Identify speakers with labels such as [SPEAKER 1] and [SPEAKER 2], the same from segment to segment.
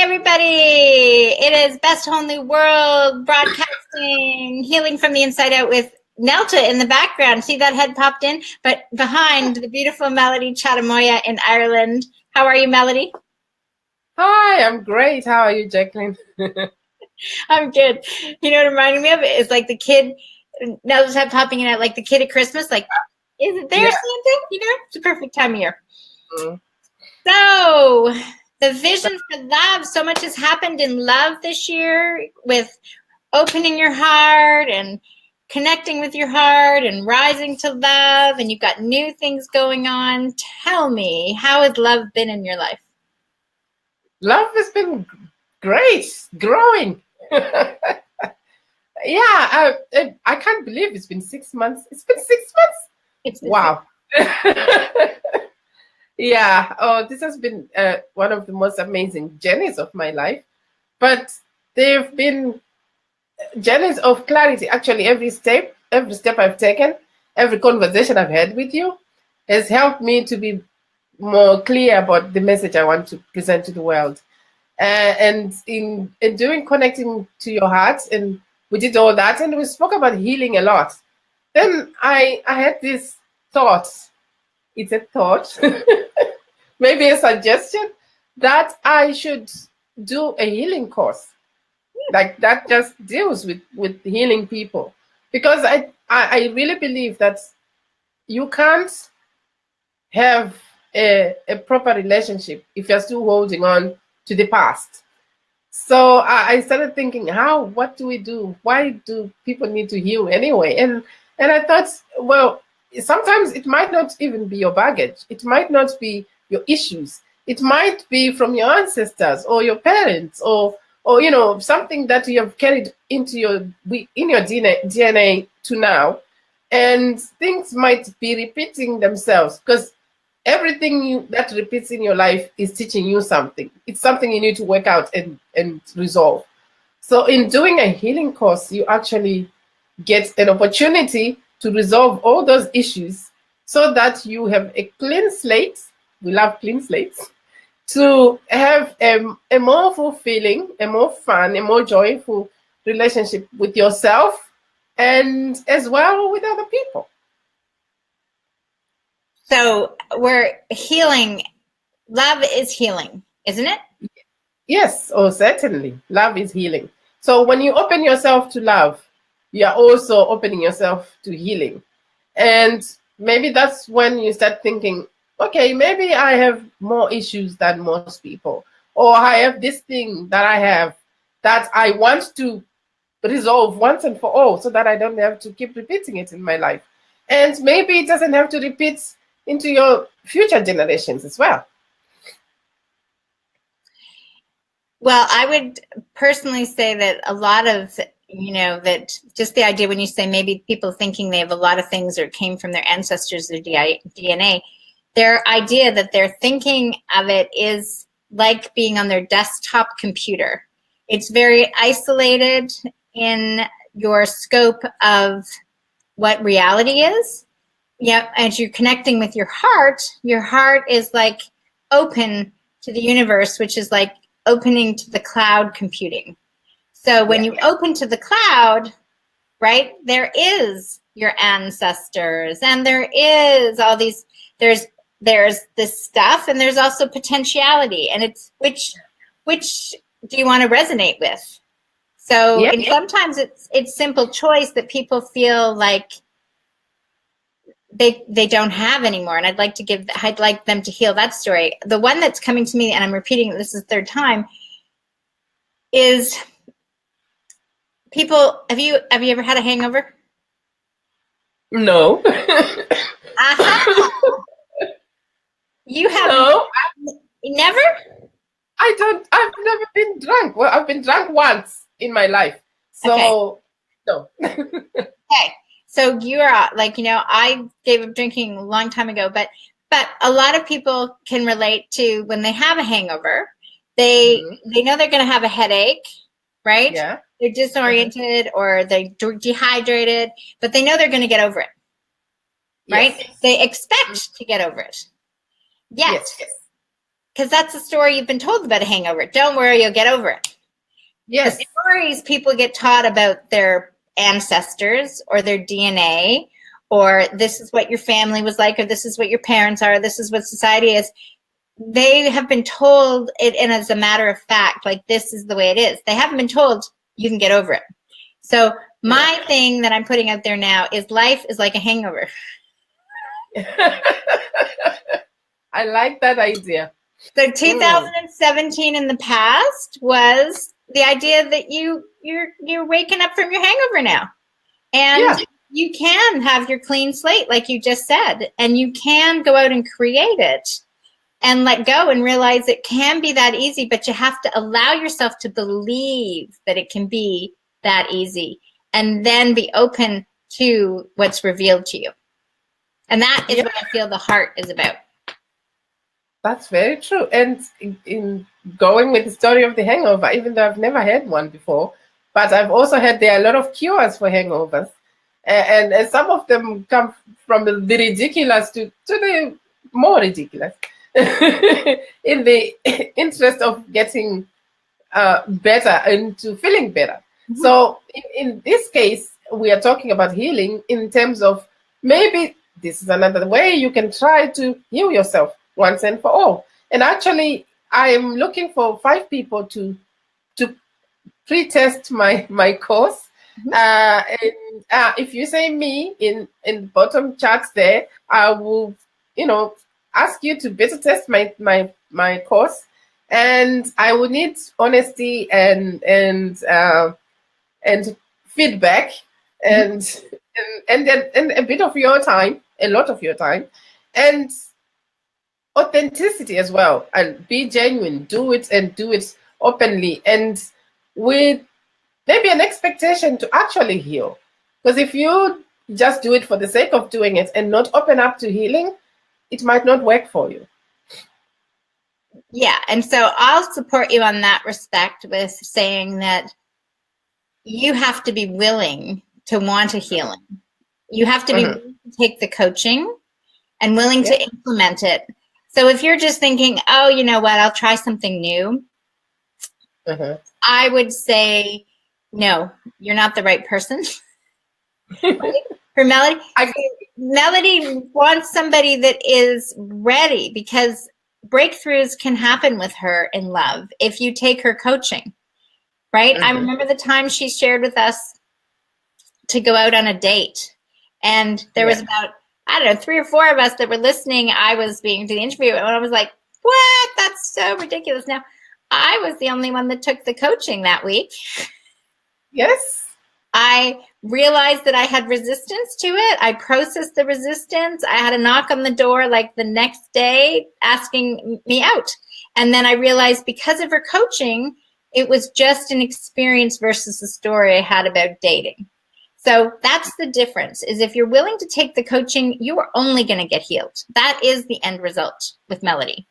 [SPEAKER 1] Everybody. It is Best Whole New World broadcasting, healing from the inside out with Nelta in the background. See that head popped in? But behind the beautiful Melody Chadamoyo in Ireland. How are you, Melody?
[SPEAKER 2] Hi, I'm great. How are you, Jacqueline?
[SPEAKER 1] I'm good. You know what it reminded me of? It's like the kid, Nelta's head popping in at like the kid at Christmas. Like, is it there, Santa? You know, it's the perfect time of year.
[SPEAKER 2] Mm.
[SPEAKER 1] So, the vision for love, so much has happened in love this year with opening your heart and connecting with your heart and rising to love, and you've got new things going on. Tell me, how has love been in your life?
[SPEAKER 2] Love has been great, growing. Yeah, I can't believe it's been 6 months. It's been 6 months? Wow. Yeah, oh, this has been one of the most amazing journeys of my life. But they've been journeys of clarity. Actually, every step I've taken, every conversation I've had with you has helped me to be more clear about the message I want to present to the world. And in doing connecting to your heart, and we did all that, and we spoke about healing a lot. Then I had this thought. It's a thought, maybe a suggestion that I should do a healing course, like that just deals with healing people, because I really believe that you can't have a proper relationship if you're still holding on to the past. So I started thinking, what do we do? Why do people need to heal anyway? And I thought, well, sometimes it might not even be your baggage. It might not be your issues. It might be from your ancestors or your parents, or something that you have carried into your DNA to now, and things might be repeating themselves because everything that repeats in your life is teaching you something. It's something you need to work out and resolve. So in doing a healing course, you actually get an opportunity to resolve all those issues so that you have a clean slate. We love clean slates. To have a more fulfilling, a more fun, a more joyful relationship with yourself and as well with other people.
[SPEAKER 1] So we're healing. Love is healing, isn't it?
[SPEAKER 2] Yes, oh, certainly. Love is healing. So when you open yourself to love, you are also opening yourself to healing. And maybe that's when you start thinking, okay, maybe I have more issues than most people, or I have this thing that I have that I want to resolve once and for all so that I don't have to keep repeating it in my life. And maybe it doesn't have to repeat into your future generations as well.
[SPEAKER 1] Well, I would personally say that a lot of, that just the idea when you say maybe people thinking they have a lot of things or came from their ancestors, their DNA, their idea that they're thinking of it is like being on their desktop computer. It's very isolated in your scope of what reality is. Yeah, as you're connecting with your heart is like open to the universe, which is like opening to the cloud computing. So when you open to the cloud, right, there is your ancestors, and there is all these, there's this stuff, and there's also potentiality, and it's which do you want to resonate with? So and sometimes it's simple choice that people feel like they don't have anymore, and I'd like them to heal that story. The one that's coming to me, and I'm repeating this is the third time, is people. Have you ever had a hangover?
[SPEAKER 2] No.
[SPEAKER 1] You have
[SPEAKER 2] no.
[SPEAKER 1] Never?
[SPEAKER 2] I've never been drunk. Well, I've been drunk once in my life. So, no.
[SPEAKER 1] Okay. So you're I gave up drinking a long time ago, but a lot of people can relate to when they have a hangover. They know they're going to have a headache, right?
[SPEAKER 2] Yeah.
[SPEAKER 1] They're disoriented or they're dehydrated, but they know they're going to get over it, right? Yes. They expect to get over it. Yet, because that's a story you've been told about a hangover. Don't worry, you'll get over it.
[SPEAKER 2] Yes.
[SPEAKER 1] The stories people get taught about their ancestors or their DNA, or this is what your family was like, or this is what your parents are, this is what society is. They have been told it, and as a matter of fact, like this is the way it is. They haven't been told you can get over it. So my thing that I'm putting out there now is life is like a hangover.
[SPEAKER 2] I like that idea.
[SPEAKER 1] So 2017 in the past was the idea that you're waking up from your hangover now. And you can have your clean slate, like you just said, and you can go out and create it and let go and realize it can be that easy, but you have to allow yourself to believe that it can be that easy and then be open to what's revealed to you. And that is what I feel the heart is about.
[SPEAKER 2] That's very true. And in going with the story of the hangover, even though I've never had one before, but I've also heard there are a lot of cures for hangovers. And some of them come from the ridiculous to the more ridiculous in the interest of getting better and to feeling better. Mm-hmm. So in this case, we are talking about healing in terms of maybe this is another way you can try to heal yourself once and for all. And actually, I am looking for 5 people to pre-test my course. And if you say me in the bottom charts there, I will, ask you to beta test my course, and I will need honesty and feedback and a bit of your time, a lot of your time, and authenticity as well. And be genuine, do it openly, and with maybe an expectation to actually heal. Because if you just do it for the sake of doing it and not open up to healing, it might not work for you.
[SPEAKER 1] Yeah, and so I'll support you on that respect with saying that you have to be willing to want a healing. You have to be willing to take the coaching and willing to implement it. So if you're just thinking, oh, you know what, I'll try something new, I would say, no, you're not the right person. For Melody, Melody wants somebody that is ready, because breakthroughs can happen with her in love if you take her coaching, right? I remember the time she shared with us to go out on a date, and there was about, 3 or 4 of us that were listening. I was being to the interview, and I was like, what? That's so ridiculous. Now, I was the only one that took the coaching that week.
[SPEAKER 2] Yes.
[SPEAKER 1] I realized that I had resistance to it. I processed the resistance. I had a knock on the door like the next day asking me out. And then I realized because of her coaching, it was just an experience versus a story I had about dating. So that's the difference, is if you're willing to take the coaching, you are only going to get healed. That is the end result with Melody.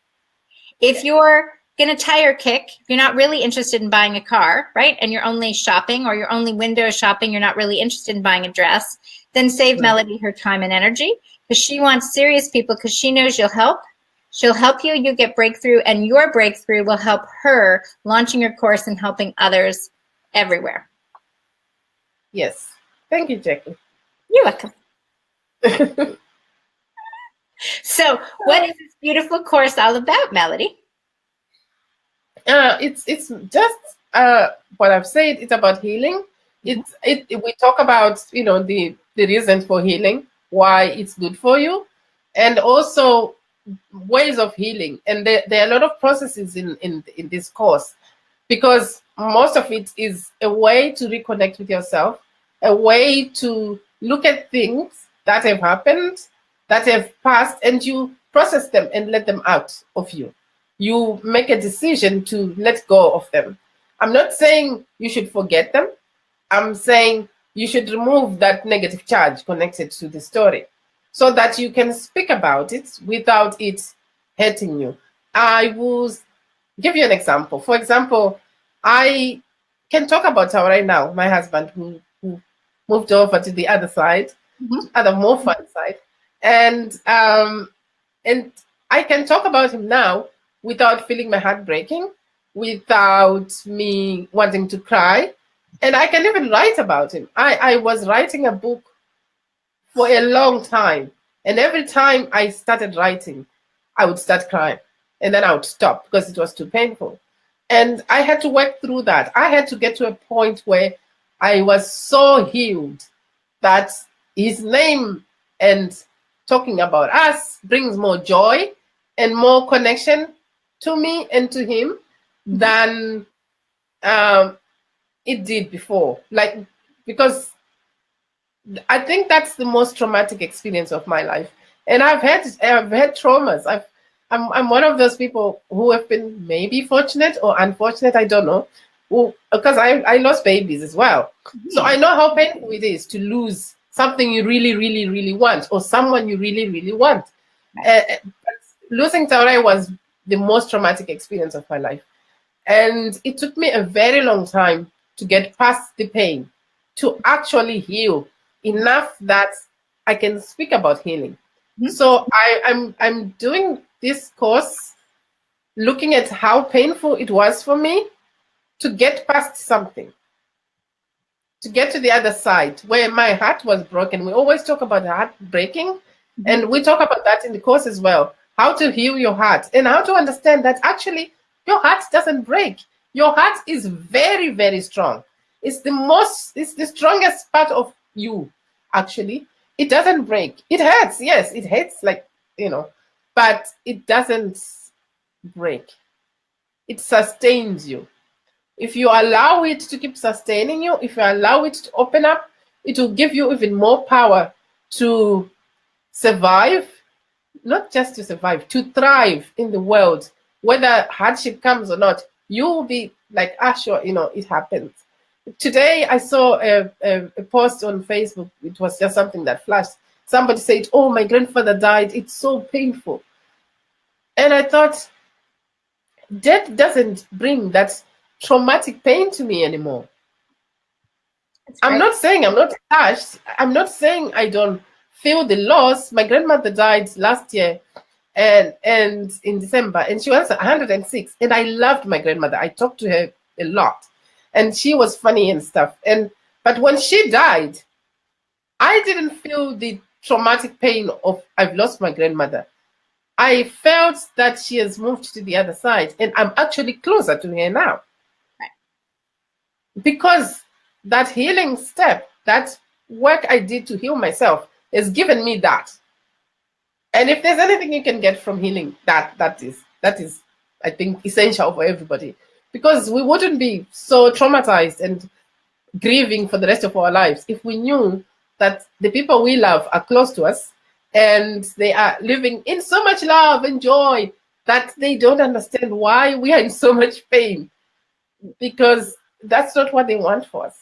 [SPEAKER 1] If you're going to tire kick, you're not really interested in buying a car, right? And you're only shopping, or you're only window shopping, you're not really interested in buying a dress, then save Melody her time and energy, because she wants serious people, because she knows you'll help. She'll help you, you get breakthrough, and your breakthrough will help her launching her course and helping others everywhere.
[SPEAKER 2] Yes. Thank you, Jackie.
[SPEAKER 1] You're welcome. So what is this beautiful course all about, Melody?
[SPEAKER 2] It's just what I've said. It's about healing. We talk about the reasons for healing, why it's good for you, and also ways of healing. And there are a lot of processes in this course, because most of it is a way to reconnect with yourself, a way to look at things that have happened, that have passed, and you process them and let them out of you. You make a decision to let go of them. I'm not saying you should forget them. I'm saying you should remove that negative charge connected to the story, so that you can speak about it without it hurting you. I will give you an example. For example, I can talk about how right now, my husband who moved over to the other side, other more fun side, and I can talk about him now without feeling my heart breaking, without me wanting to cry. And I can even write about him. I was writing a book for a long time. And every time I started writing, I would start crying. And then I would stop because it was too painful. And I had to work through that. I had to get to a point where I was so healed that his name and talking about us brings more joy and more connection to me and to him than it did before. Like, because I think that's the most traumatic experience of my life. And I've had traumas. I'm one of those people who have been maybe fortunate or unfortunate, I don't know, because I lost babies as well. So I know how painful it is to lose something you really, really, really want, or someone you really, really want. Losing Taure was the most traumatic experience of my life. And it took me a very long time to get past the pain, to actually heal enough that I can speak about healing. So I'm doing this course looking at how painful it was for me to get past something, to get to the other side where my heart was broken. We always talk about heart breaking, and we talk about that in the course as well, how to heal your heart and how to understand that actually your heart doesn't break. Your heart is very, very strong. It's the strongest part of you, actually. It doesn't break. It hurts, yes, it hurts, like, but it doesn't break. It sustains you. If you allow it to keep sustaining you, if you allow it to open up, it will give you even more power to survive, not just to survive, to thrive in the world. Whether hardship comes or not, you will be like, sure, it happens. Today, I saw a post on Facebook. It was just something that flashed. Somebody said, "Oh, my grandfather died. It's so painful." And I thought, death doesn't bring that traumatic pain to me anymore. I'm not saying I'm not touched. I'm not saying I don't feel the loss. My grandmother died last year and in December, and she was 106. And I loved my grandmother. I talked to her a lot. And she was funny and stuff. But when she died, I didn't feel the traumatic pain of I've lost my grandmother. I felt that she has moved to the other side, and I'm actually closer to her now. Right. Because that healing step, that work I did to heal myself, has given me that. And if there's anything you can get from healing, that is, I think, essential for everybody. Because we wouldn't be so traumatized and grieving for the rest of our lives if we knew that the people we love are close to us and they are living in so much love and joy that they don't understand why we are in so much pain, because that's not what they want for us.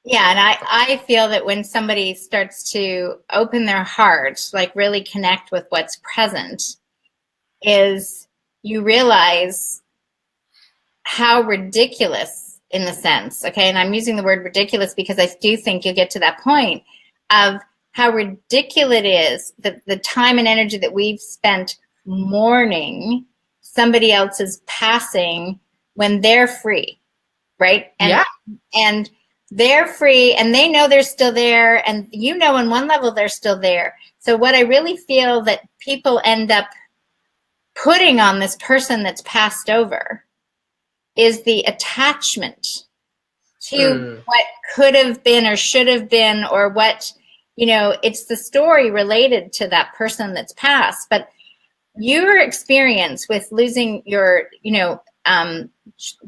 [SPEAKER 1] Yeah, and I feel that when somebody starts to open their heart, like really connect with what's present, is you realize how ridiculous, in the sense, okay, and I'm using the word ridiculous because I do think you'll get to that point of how ridiculous it is that the time and energy that we've spent mourning somebody else's passing when they're free, right? And they're free and they know they're still there, and on one level they're still there. So what I really feel that people end up putting on this person that's passed over is the attachment to what could have been or should have been, or what, it's the story related to that person that's passed. But your experience with losing your,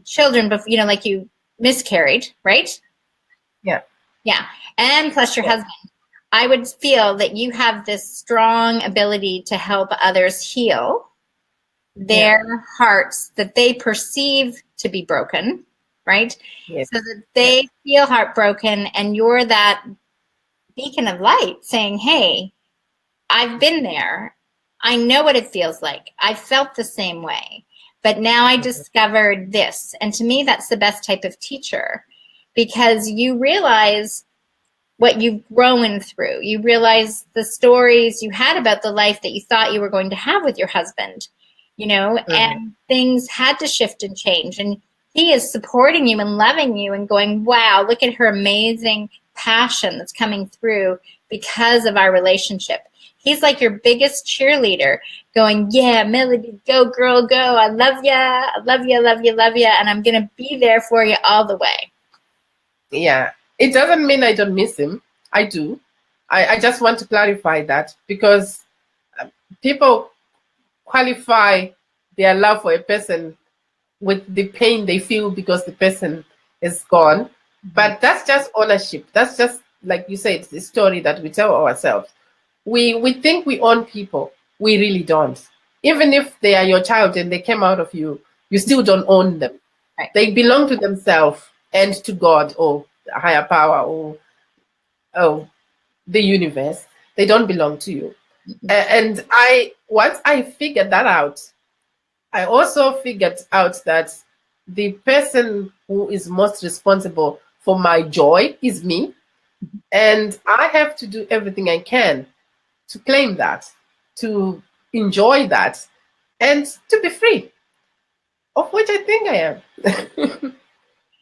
[SPEAKER 1] children, like you miscarried, right?
[SPEAKER 2] Yeah.
[SPEAKER 1] Yeah. And plus your husband, I would feel that you have this strong ability to help others heal their hearts that they perceive to be broken, right? Yes. So that they feel heartbroken, and you're that beacon of light saying, hey, I've been there. I know what it feels like. I felt the same way, but now I discovered this. And to me, that's the best type of teacher, because you realize what you've grown through. You realize the stories you had about the life that you thought you were going to have with your husband. and things had to shift and change. And he is supporting you and loving you and going, wow, look at her amazing passion that's coming through because of our relationship. He's like your biggest cheerleader going, yeah, Melody, go girl, go. I love you. I love you, love you, love you. And I'm going to be there for you all the way.
[SPEAKER 2] Yeah. It doesn't mean I don't miss him. I do. I just want to clarify that, because people qualify their love for a person with the pain they feel because the person is gone. But that's just ownership. That's just, like you said, the story that we tell ourselves. We think we own people. We really don't. Even if they are your child and they came out of you, you still don't own them.
[SPEAKER 1] Right.
[SPEAKER 2] They belong to themselves and to God, or a higher power, or the universe. They don't belong to you. And once I figured that out, I also figured out that the person who is most responsible for my joy is me. And I have to do everything I can to claim that, to enjoy that, and to be free, of which I think I am.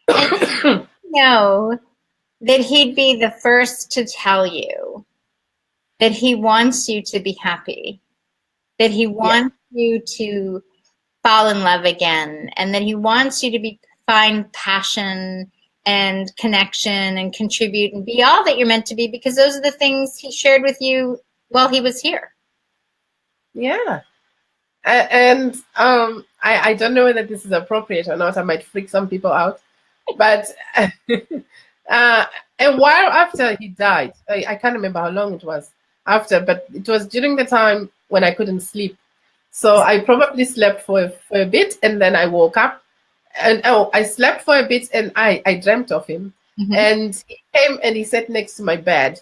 [SPEAKER 1] And know that he'd be the first to tell you that he wants you to be happy, that he wants you to fall in love again, and that he wants you to find passion and connection and contribute and be all that you're meant to be, because those are the things he shared with you while he was here.
[SPEAKER 2] Yeah. And I don't know whether this is appropriate or not. I might freak some people out. But a while after he died, I can't remember how long it was after, but it was during the time when I couldn't sleep. So I probably slept for a bit, and then I woke up. And I slept for a bit, and I dreamt of him. Mm-hmm. And he came and he sat next to my bed,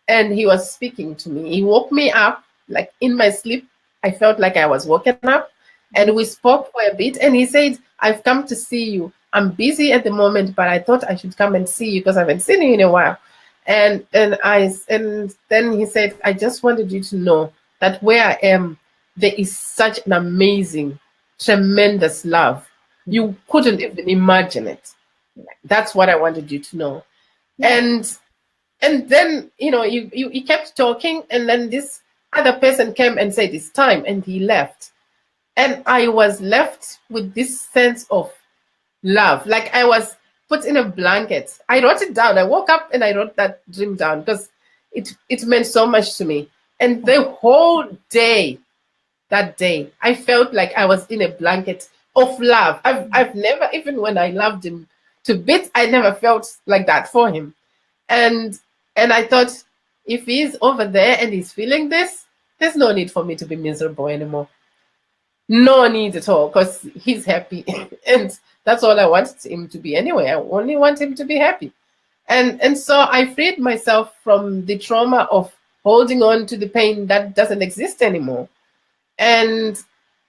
[SPEAKER 2] and he was speaking to me. He woke me up, like in my sleep. I felt like I was woken up, and we spoke for a bit. And he said, "I've come to see you. I'm busy at the moment, but I thought I should come and see you because I haven't seen you in a while." And then he said, "I just wanted you to know that where I am, there is such an amazing, tremendous love. You couldn't even imagine it. That's what I wanted you to know." Yeah. And then, he kept talking, and then this other person came and said it's time, and he left. And I was left with this sense of love, like I was put in a blanket. I wrote it down. I woke up and I wrote that dream down because it meant so much to me. And the whole day, that day, I felt like I was in a blanket of love. I've never, even when I loved him to bits, I never felt like that for him. And I thought, if he's over there and he's feeling this, there's no need for me to be miserable anymore. No need at all, because he's happy. And that's all I wanted him to be anyway. I only want him to be happy. And so I freed myself from the trauma of holding on to the pain that doesn't exist anymore. And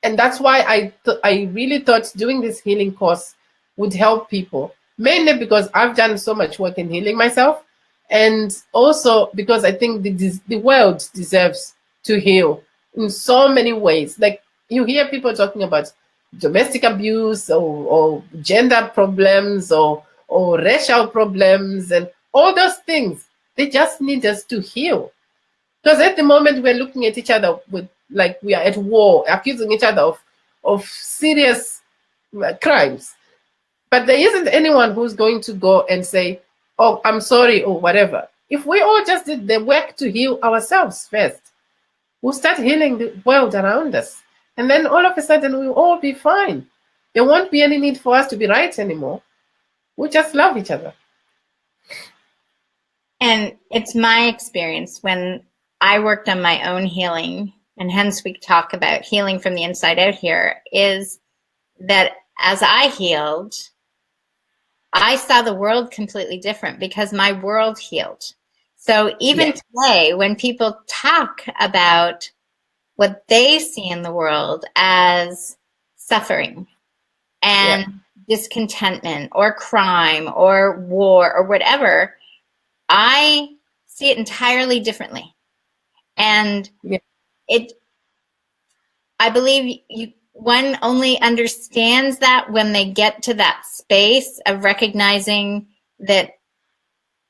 [SPEAKER 2] that's why I really thought doing this healing course would help people, mainly because I've done so much work in healing myself, and also because I think the world deserves to heal in so many ways. Like, you hear people talking about domestic abuse or gender problems or racial problems and all those things. They just need us to heal. Because at the moment we're looking at each other with, like, we are at war, accusing each other of serious crimes. But there isn't anyone who's going to go and say, "Oh, I'm sorry," or whatever. If we all just did the work to heal ourselves first, we'll start healing the world around us. And then all of a sudden we'll all be fine. There won't be any need for us to be right anymore. We'll just love each other.
[SPEAKER 1] And it's my experience when I worked on my own healing, and hence we talk about healing from the inside out here, is that as I healed, I saw the world completely different because my world healed. So even today, when people talk about what they see in the world as suffering and discontentment or crime or war or whatever, I see it entirely differently. And I believe one only understands that when they get to that space of recognizing that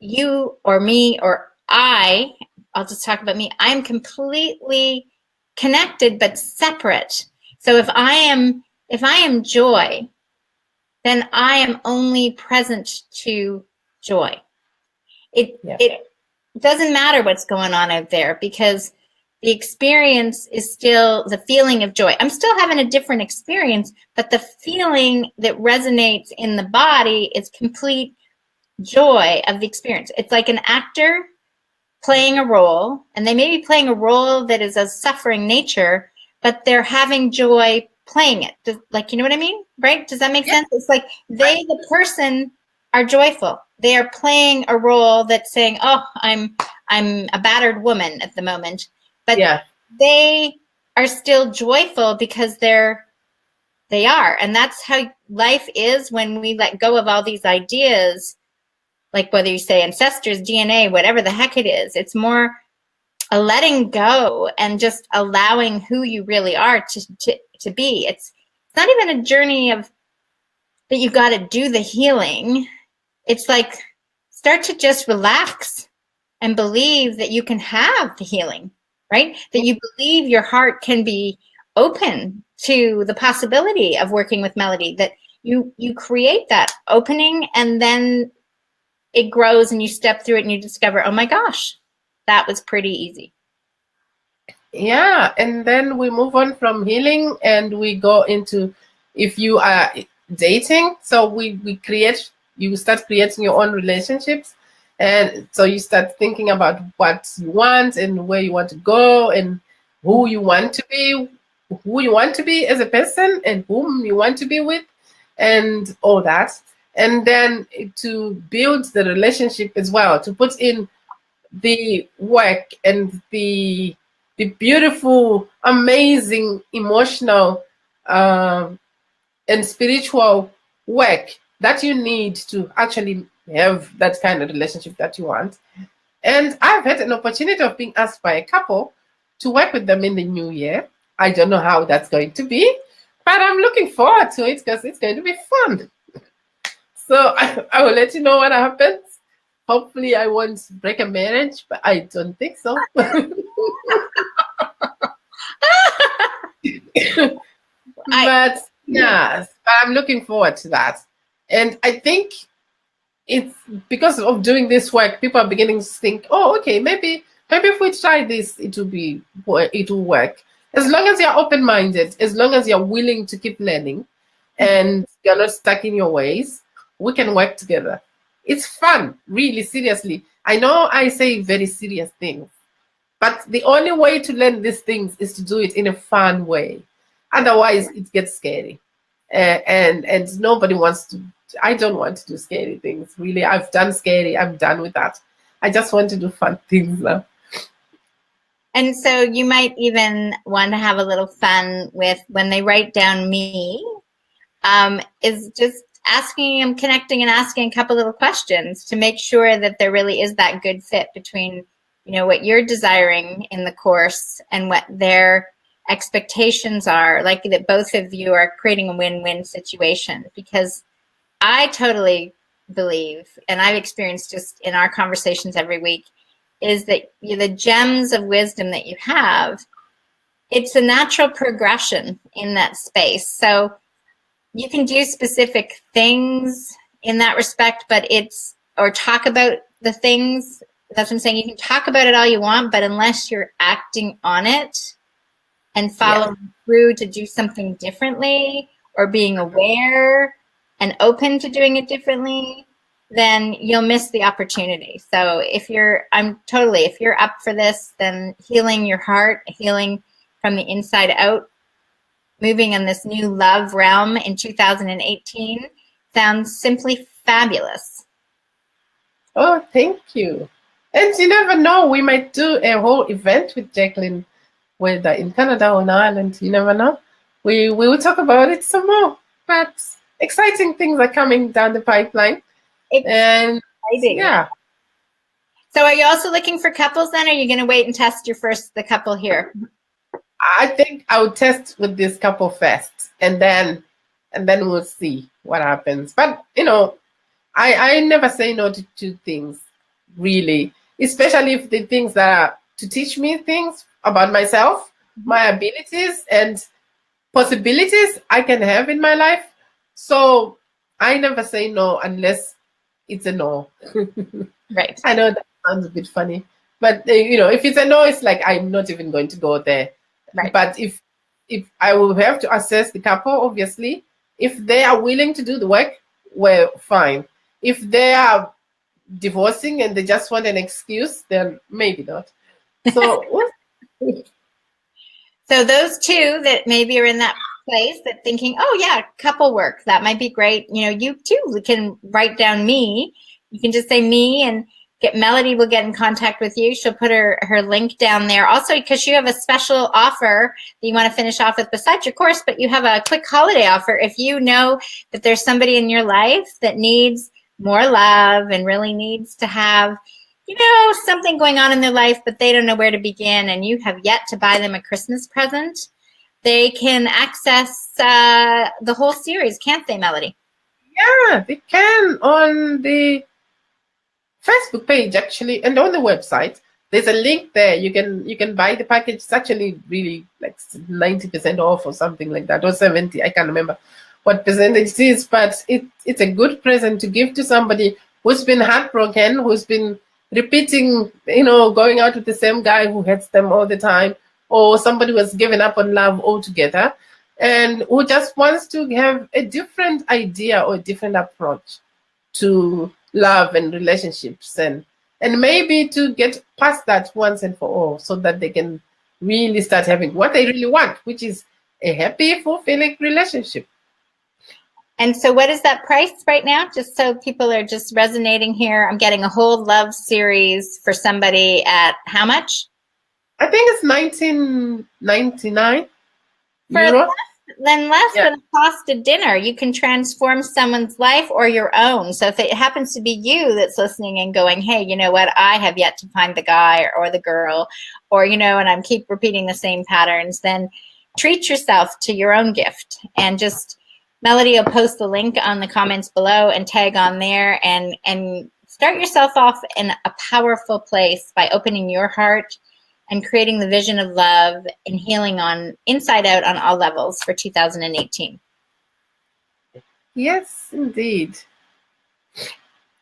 [SPEAKER 1] you or me or I'll just talk about me, I'm completely connected but separate. So if I am joy, then I am only present to joy. It doesn't matter what's going on out there, because the experience is still the feeling of joy. I'm still having a different experience, but the feeling that resonates in the body is complete joy of the experience. It's like an actor playing a role, and they may be playing a role that is of suffering nature, but they're having joy playing it. Like, you know what I mean? Right? Does that make sense? It's like they, the person, are joyful. They are playing a role that's saying, oh, I'm a battered woman at the moment. But they are still joyful because they are. And that's how life is when we let go of all these ideas, like whether you say ancestors, DNA, whatever the heck it is. It's more a letting go and just allowing who you really are to be. It's not even a journey of that you've got to do the healing. It's like start to just relax and believe that you can have the healing, right? That you believe your heart can be open to the possibility of working with melody, that you create that opening, and then it grows and you step through it and you discover, oh my gosh, that was pretty easy.
[SPEAKER 2] Yeah, and then we move on from healing and we go into, if you are dating, so you start creating your own relationships. And so you start thinking about what you want and where you want to go and who you want to be as a person and whom you want to be with and all that. And then to build the relationship as well, to put in the work and the beautiful, amazing, emotional and spiritual work that you need to actually have that kind of relationship that you want. And I've had an opportunity of being asked by a couple to work with them in the new year. I don't know how that's going to be, but I'm looking forward to it because it's going to be fun. So I will let you know what happens. Hopefully I won't break a marriage, but I don't think so. But yes, I'm looking forward to that. And I think it's because of doing this work, people are beginning to think, oh, okay, maybe if we try this, it will work. As long as you're open-minded, as long as you're willing to keep learning and you're not stuck in your ways, we can work together. It's fun, really, seriously. I know I say very serious things, but the only way to learn these things is to do it in a fun way. Otherwise, it gets scary. And nobody wants to. I don't want to do scary things, really. I've done scary. I'm done with that. I just want to do fun things now.
[SPEAKER 1] And so you might even want to have a little fun with when they write down me, is just asking them, connecting and asking a couple little questions to make sure that there really is that good fit between, what you're desiring in the course and what their expectations are, like that both of you are creating a win-win situation. Because I totally believe, and I've experienced just in our conversations every week, is that the gems of wisdom that you have, it's a natural progression in that space. So you can do specific things in that respect, but or talk about the things. That's what I'm saying. You can talk about it all you want, but unless you're acting on it and following through to do something differently or being aware and open to doing it differently, then you'll miss the opportunity. So if you're up for this, then healing your heart, healing from the inside out, moving in this new love realm in 2018 sounds simply fabulous.
[SPEAKER 2] Oh, thank you. And you never know, we might do a whole event with Jacqueline, whether in Canada or in Ireland, you never know. We will talk about it some more. But exciting things are coming down the pipeline. And yeah.
[SPEAKER 1] So are you also looking for couples then? Or are you going to wait and test the couple here?
[SPEAKER 2] I think I'll test with this couple first, and then we'll see what happens. But I never say no to things, really, especially if the things that are to teach me things about myself, my abilities, and possibilities I can have in my life. So I never say no unless it's a no.
[SPEAKER 1] Right.
[SPEAKER 2] I know that sounds a bit funny, but if it's a no, it's like I'm not even going to go there.
[SPEAKER 1] Right.
[SPEAKER 2] But if I will have to assess the couple, obviously, if they are willing to do the work, well, fine. If they are divorcing and they just want an excuse, then maybe not. So
[SPEAKER 1] So those two that maybe are in that place that thinking, oh yeah, couple work, that might be great. You too can write down me. You can just say me and get Melody will get in contact with you. She'll put her link down there. Also, because you have a special offer that you want to finish off with besides your course, but you have a quick holiday offer. If you know that there's somebody in your life that needs more love and really needs to have something going on in their life, but they don't know where to begin, and you have yet to buy them a Christmas present, they can access the whole series, can't they, Melody?
[SPEAKER 2] Yeah, they can on the Facebook page, actually, and on the website. There's a link there. You can buy the package. It's actually really like 90% off or something like that, or 70. I can't remember what percentage it is, but it's a good present to give to somebody who's been heartbroken, who's been repeating, going out with the same guy who hates them all the time, or somebody who has given up on love altogether and who just wants to have a different idea or a different approach to love and relationships, and maybe to get past that once and for all, so that they can really start having what they really want, which is a happy, fulfilling relationship.
[SPEAKER 1] And so what is that price right now? Just so people are just resonating here. I'm getting a whole love series for somebody at how much?
[SPEAKER 2] I think it's €19.99.
[SPEAKER 1] Less than the cost of dinner. You can transform someone's life or your own. So if it happens to be you that's listening and going, hey, you know what? I have yet to find the guy or the girl, or, and I'm keep repeating the same patterns, then treat yourself to your own gift. And just Melody will post the link on the comments below and tag on there, and start yourself off in a powerful place by opening your heart and creating the vision of love and healing on inside out on all levels for 2018.
[SPEAKER 2] Yes, indeed.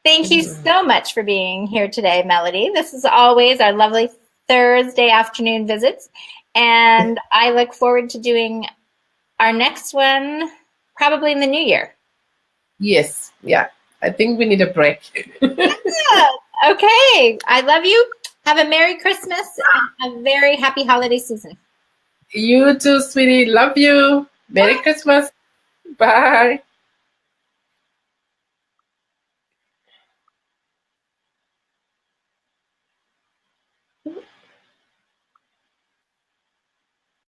[SPEAKER 1] Thank you so much for being here today, Melody. This is always our lovely Thursday afternoon visits, and I look forward to doing our next one probably in the new year.
[SPEAKER 2] Yes, yeah. I think we need a break.
[SPEAKER 1] Yeah. Okay. I love you. Have a Merry Christmas and a very happy holiday season.
[SPEAKER 2] You too, sweetie. Love you. Merry Christmas. Bye.